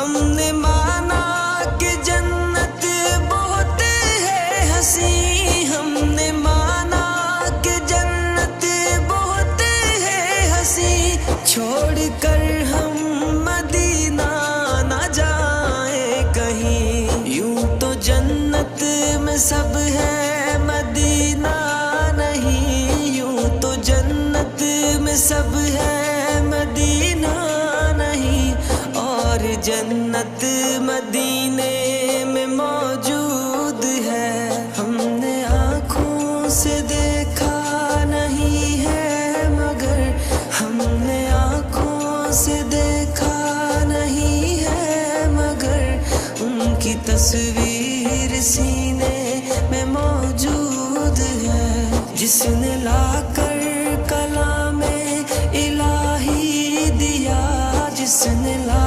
ہم نے مانا کہ جنت بہت ہے حسین، ہم نے مانا کہ جنت بہت ہے حسین، چھوڑ کر ہم مدینہ نہ جائیں کہیں، یوں تو جنت میں سب ہے مدینہ نہیں، یوں تو جنت میں سب ہے مدینہ نہیں، اور جنت مدینے میں موجود ہے، ہم نے آنکھوں سے دیکھا نہیں ہے مگر، ہم نے آنکھوں سے دیکھا نہیں ہے مگر، ان کی تصویر سینے میں موجود ہے، جس نے لا کر کلام الہی دیا، جس نے لا